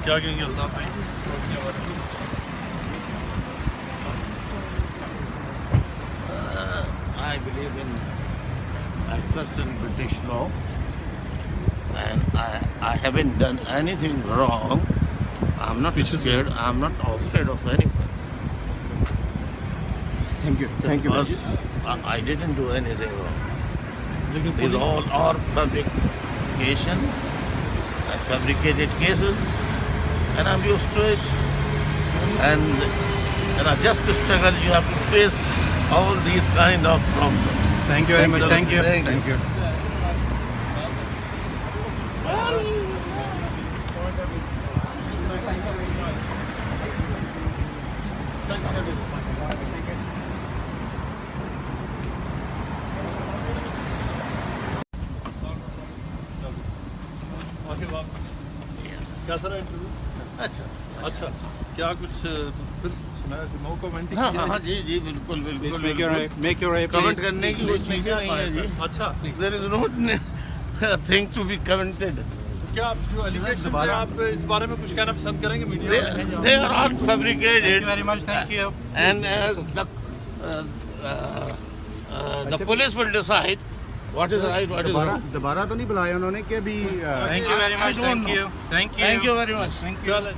क्या कहेंगे अल्ताफ भाई रोड के बारे में? I believe in, I trust in British law, and I haven't done anything wrong. I'm not scared. I'm not afraid of anything. Thank you. Because I didn't do anything wrong. These all are fabrication and fabricated cases, and I'm used to it. And just to struggle, you have to face all these kind of problems. Thank you very much. Thank you. Thank you. Thank you. कैसा रहा interview? अच्छा क्या कुछ फिर सुना है no comment हाँ हाँ हाँ जी जी बिल्कुल बिल्कुल Make your कमेंट करने की कुछ नहीं है जी. अच्छा There is no thing to be commented. क्या आप जो एलिगेशन है आप इस बारे में कुछ कहना पसंद करेंगे media They are all fabricated. Thank you very much. Thank you. And the police will decide what is right, what is wrong. दोबारा तो नहीं बुलाया उन्होंने कि अभी Thank you very much. Thank you. Thank you. Thank you very much. चलें